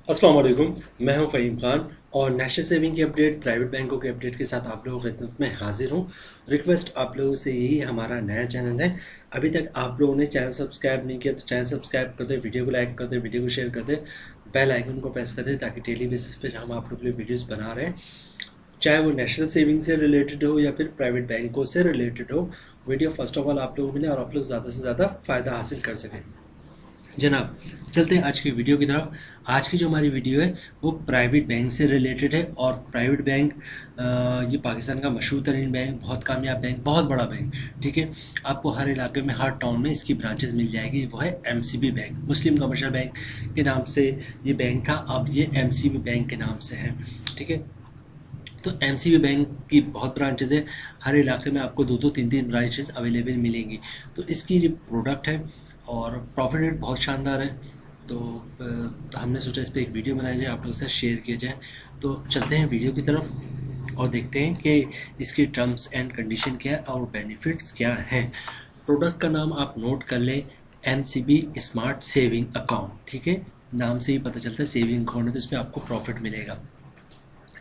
अस्सलाम वालेकुम। मैं हूं फ़हीम खान और नेशनल सेविंग की अपडेट, प्राइवेट बैंकों के अपडेट के साथ आप लोगों की खिदमत में हाजिर हूं। रिक्वेस्ट आप लोगों से यही, हमारा नया चैनल है, अभी तक आप लोगों ने चैनल सब्सक्राइब नहीं किया तो चैनल सब्सक्राइब कर दें, वीडियो को लाइक कर दें, वीडियो को शेयर कर दें, बेल आइकन को प्रेस कर दें ताकि डेली बेसिस पे हम आप लोगों के लिए वीडियोस बना रहे हैं, चाहे वो नेशनल सेविंग से रिलेटेड हो या फिर प्राइवेट बैंकों से रिलेटेड हो। वीडियो फर्स्ट ऑफ ऑल आप लोगों को मिले और आप लोग ज़्यादा से ज़्यादा फ़ायदा हासिल कर सकें। जनाब, चलते हैं आज की वीडियो की तरफ। आज की जो हमारी वीडियो है वो प्राइवेट बैंक से रिलेटेड है और प्राइवेट बैंक ये पाकिस्तान का मशहूर तरीन बैंक, बहुत कामयाब बैंक, बहुत बड़ा बैंक। ठीक है, आपको हर इलाके में, हर टाउन में इसकी ब्रांचेस मिल जाएगी। वो है एमसीबी बैंक, मुस्लिम कमर्शियल बैंक के नाम से ये बैंक था, अब ये एमसीबी बैंक के नाम से है। ठीक है, तो एमसीबी बैंक की बहुत ब्रांचेज है, हर इलाके में आपको दो दो तीन तीन ब्रांचेज अवेलेबल मिलेंगी। तो इसकी जो प्रोडक्ट है और प्रॉफिट रेट बहुत शानदार है, तो हमने सोचा इस पर एक वीडियो बनाई जाए, आप लोगों के साथ शेयर किया जाए। तो चलते हैं वीडियो की तरफ और देखते हैं कि इसकी टर्म्स एंड कंडीशन क्या है और बेनिफिट्स क्या हैं। प्रोडक्ट का नाम आप नोट कर लें, एमसीबी स्मार्ट सेविंग अकाउंट। ठीक है, नाम से ही पता चलता है सेविंग अकाउंट है, तो इसमें आपको प्रॉफिट मिलेगा।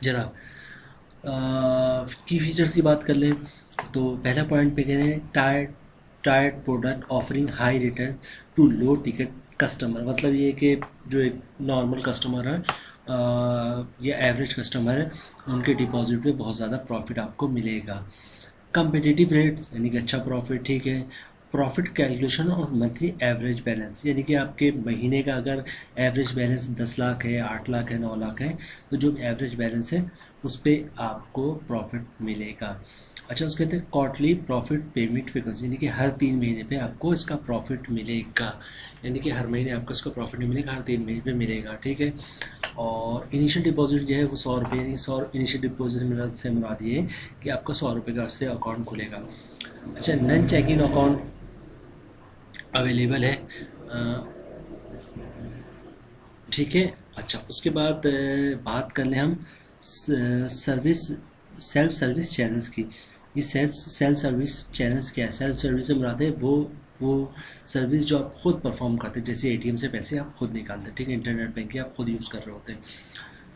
जनाब, की फीचर्स की बात कर लें तो पहला पॉइंट पे कह रहे हैं tiered product offering high return to low ticket customer. मतलब ये कि जो एक नॉर्मल कस्टमर है या एवरेज कस्टमर है, उनके डिपॉजिट पे बहुत ज़्यादा प्रॉफिट आपको मिलेगा। कंपिटिटिव रेट्स यानी कि अच्छा प्रॉफिट। ठीक है, प्रॉफिट कैलकुलेशन और मंथली एवरेज बैलेंस, यानी कि आपके महीने का अगर एवरेज बैलेंस 10 लाख है, 8 लाख है, 9 लाख है, तो जो एवरेज बैलेंस है उस पर आपको प्रॉफिट मिलेगा। अच्छा, उसके कहते हैं क्वार्टरली प्रॉफिट पेमेंट फ्रीक्वेंसी, यानी कि हर 3 महीने पे आपको इसका प्रॉफिट मिलेगा, यानी कि हर महीने आपको इसका प्रॉफिट नहीं मिलेगा, हर 3 महीने पे मिलेगा। ठीक है, और इनिशियल डिपॉजिट जो है वो 100 रुपये, यानी 100 इनिशियल डिपॉजिट से मुराद ये है कि आपका 100 रुपये का उससे अकाउंट खुलेगा। अच्छा, नन चेकिंग अकाउंट अवेलेबल है। ठीक है, अच्छा उसके बाद बात कर लें हम सर्विस, सेल्फ सर्विस चैनल्स की। ये सेल्फ सर्विस चैनल्स क्या है? सेल्फ सर्विस से मुराद है वो सर्विस जो आप खुद परफॉर्म करते हैं, जैसे एटीएम से पैसे आप खुद निकालते हैं। ठीक है, इंटरनेट बैंकिंग आप खुद यूज़ कर रहे होते हैं।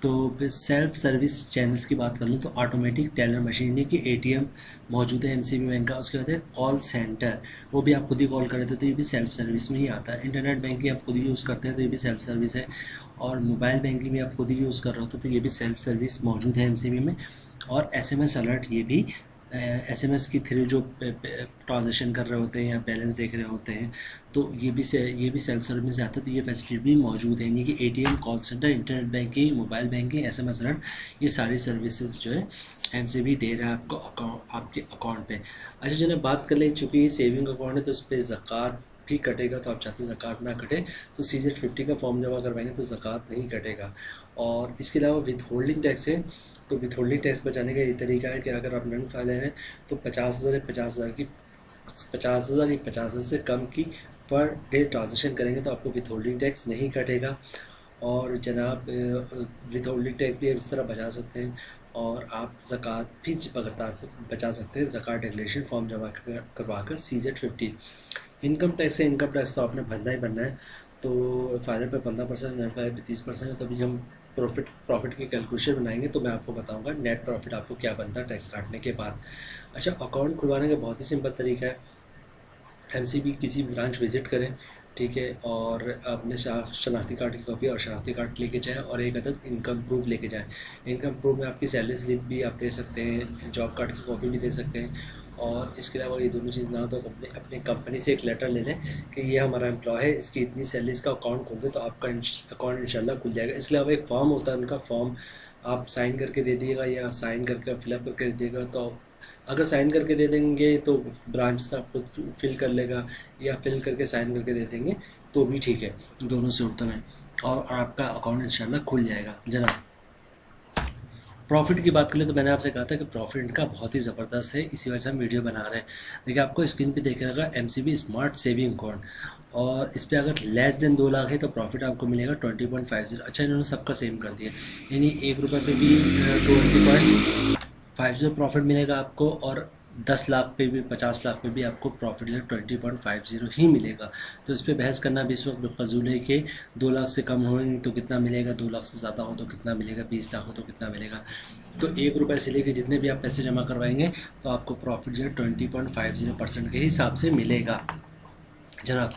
तो फिर सेल्फ सर्विस चैनल्स की बात कर लूँ तो ऑटोमेटिक टेलर मशीन की एटीएम मौजूद है एमसीबी बैंक का। उसके बाद है कॉल सेंटर, वो भी आप खुद ही कॉल कर देते हो, तो ये भी सेल्फ सर्विस में ही आता है। इंटरनेट बैंकिंग आप खुद ही यूज़ करते हैं, तो ये भी सेल्फ सर्विस है। और मोबाइल बैंकिंग भी आप खुद ही यूज़ कर रहे होते हो, तो ये भी सेल्फ सर्विस मौजूद है एमसीबी में। और एसएमएस अलर्ट, ये भी एसएमएस के थ्रू जो ट्रांजेक्शन कर रहे होते हैं या बैलेंस देख रहे होते हैं, तो ये भी सेल्फ सर्विस से आता है। तो ये फैसिलिटी भी मौजूद है, यानी कि ATM, call centre, internet banking, mobile banking, SMS alert, ये सारी सर्विसेज जो है एमसीबी दे रहा है आपको आपके अकाउंट पे। अच्छा जनाब, बात कर लें, चूँकि ये सेविंग अकाउंट है तो इस पर ज़कात भी कटेगा, तो आप चाहते हैं ज़कात ना कटे तो CZ50 का फॉर्म जमा करवाएंगे तो ज़कात नहीं कटेगा। और इसके अलावा विद होल्डिंग टैक्स है, तो विथ होल्डिंग टैक्स बचाने का ये तरीका है कि अगर आप नन फाइलर हैं तो 50,000 या 50,000 की 50,000 या 50,000 से कम की पर डे ट्रांजेक्शन करेंगे तो आपको विथ होल्डिंग टैक्स नहीं कटेगा। और जनाब, विथ होल्डिंग टैक्स भी आप इस तरह बचा सकते हैं और आप ज़कात भी बचा सकते हैं, ज़कात डिक्लेरेशन फॉर्म जमा करवा कर CZ50। इनकम टैक्स है, इनकम टैक्स तो आपने भरना ही भरना है। तो फाइनल पे 15%, नन फाइनल पे 30% है। तो अभी हम प्रॉफिट की कैलकुलेशन बनाएंगे तो मैं आपको बताऊंगा नेट प्रॉफिट आपको क्या बनता है टैक्स काटने के बाद। अच्छा, अकाउंट खुलवाने का बहुत ही सिंपल तरीका है, एमसीबी किसी ब्रांच विज़िट करें, ठीक है, और अपने शनाख्ती कार्ड की कॉपी और शनाख्ती कार्ड लेके जाएं और एक अदद इनकम प्रूफ लेके जाएं। इनकम प्रूफ में आपकी सैलरी स्लिप भी आप दे सकते हैं, जॉब कार्ड की कॉपी भी दे सकते हैं। और इसके अलावा ये दोनों चीज़ ना हो तो अपने कंपनी से एक लेटर ले लें कि ये हमारा एम्प्लॉय है, इसकी इतनी सैलरी, इसका अकाउंट खोल दें तो आपका अकाउंट इंशाल्लाह खुल जाएगा। इसके अलावा एक फॉर्म होता है, उनका फॉर्म आप साइन करके दे दिएगा या साइन करके फिलअप करके दे दिएगा। तो अगर साइन करके दे देंगे तो ब्रांच से आप खुद फिल कर लेगा, या फिल करके साइन करके दे देंगे तो भी ठीक है, दोनों सूरतों में, और आपका अकाउंट इंशाल्लाह खुल जाएगा। जनाब, प्रॉफिट की बात करें तो मैंने आपसे कहा था कि प्रॉफिट इनका बहुत ही ज़बरदस्त है, इसी वजह से हम वीडियो बना रहे हैं। देखिए, आपको स्क्रीन पे देख रहा एमसीबी स्मार्ट सेविंग अकाउंट, और इस पर अगर लेस देन 2 लाख है तो प्रॉफिट आपको मिलेगा 20.50। अच्छा, इन्होंने सबका सेम कर दिया, यानी 1 रुपये पे भी 20.50 प्रॉफिट मिलेगा आपको, और 10 लाख पे भी 50 लाख पे भी आपको प्रॉफिट जो 20.50 ही मिलेगा। तो इस पर बहस करना भी इस वक्त फजूल है कि 2 लाख से कम हो तो कितना मिलेगा, 2 लाख से ज़्यादा हो तो कितना मिलेगा, 20 लाख हो तो कितना मिलेगा। तो 1 रुपये से लेकर जितने भी आप पैसे जमा करवाएंगे तो आपको प्रॉफिट जो है 20.50% के हिसाब से मिलेगा। जनाब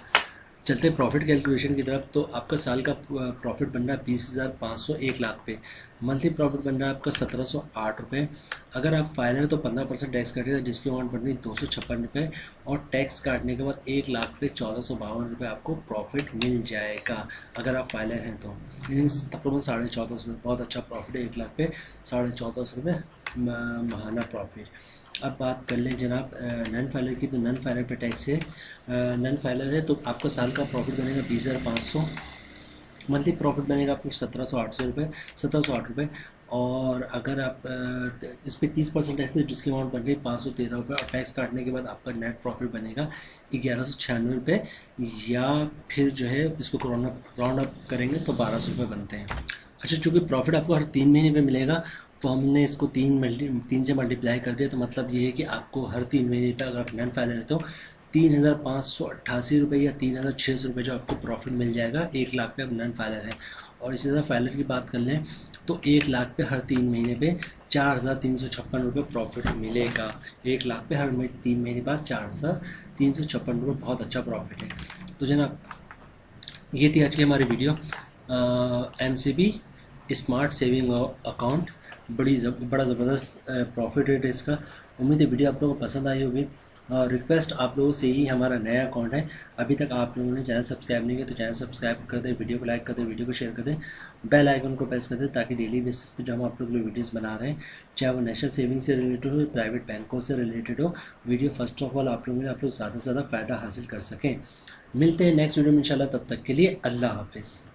चलते हैं प्रॉफिट कैलकुलेशन की तरफ। तो आपका साल का प्रॉफिट बन रहा है 20,500 1 लाख पे। मंथली प्रॉफिट बन रहा है आपका 1708 रुपये। अगर आप फाइनल है तो 15% टैक्स कटेगा, जिसकी अमाउंट बन रही 256 रुपये, और टैक्स काटने के बाद 1 लाख पे 1452 रुपये आपको प्रॉफिट मिल जाएगा अगर आप फाइनल हैं तो। यानी तकरीबन 1450 रुपये, बहुत अच्छा प्रॉफिट है 1 लाख पे 1450 रुपये महाना प्रॉफिट। अब बात कर लें जनाब नन फाइलर की, तो नन फाइलर पे टैक्स है, नन फाइलर है तो आपका साल का प्रॉफिट बनेगा 20,500, मंथली प्रॉफिट बनेगा आपको 1708 रुपये। और अगर आप इस पर 30% टैक्स है, जिसकी अमाउंट बन गई 513 रुपये, और टैक्स काटने के बाद आपका नेट प्रॉफिट बनेगा 1196 रुपये, या फिर जो है इसको राउंड अप करेंगे तो 1200 रुपये बनते हैं। अच्छा, चूँकि प्रॉफिट आपको हर 3 महीने में मिलेगा तो हमने इसको 3 से मल्टीप्लाई कर दिया। तो मतलब ये है कि आपको हर 3 महीने तक अगर आप नन फाइलर है तो 3,588 रुपये या 3,600 रुपये जो आपको प्रॉफिट मिल जाएगा 1 लाख पे आप नन फाइलर है। और इसी तरह फाइलर की बात कर लें तो 1 लाख पे हर 3 महीने पे 4,356 रुपये प्रॉफिट मिलेगा। 1 लाख पे हर 3 महीने बाद 4,356 रुपये, बहुत अच्छा प्रॉफिट है। तो जनाब ये थी आज की हमारी video MCB smart saving account. बड़ा ज़बरदस्त प्रॉफिट रेट है इसका। उम्मीद है वीडियो आप लोगों को पसंद आई होगी। रिक्वेस्ट आप लोगों से ही, हमारा नया अकाउंट है, अभी तक आप लोगों ने चैनल सब्सक्राइब नहीं किया तो चैनल सब्सक्राइब कर दें, वीडियो को लाइक कर दें, वीडियो को शेयर कर दें, बेल आइकन को प्रेस कर दें, ताकि डेली बेसिस पे जो हम आप लोग वीडियोस बना रहे हैं, चाहे वो नेशनल सेविंग से रिलेटेड हो, प्राइवेट बैंकों से रिलेटेड हो, वीडियो फर्स्ट ऑफ ऑल आप लोग ज़्यादा से ज़्यादा फ़ायदा हासिल कर सकें। मिलते हैं नेक्स्ट वीडियो में इंशाल्लाह, तब तक के लिए अल्लाह हाफिज़।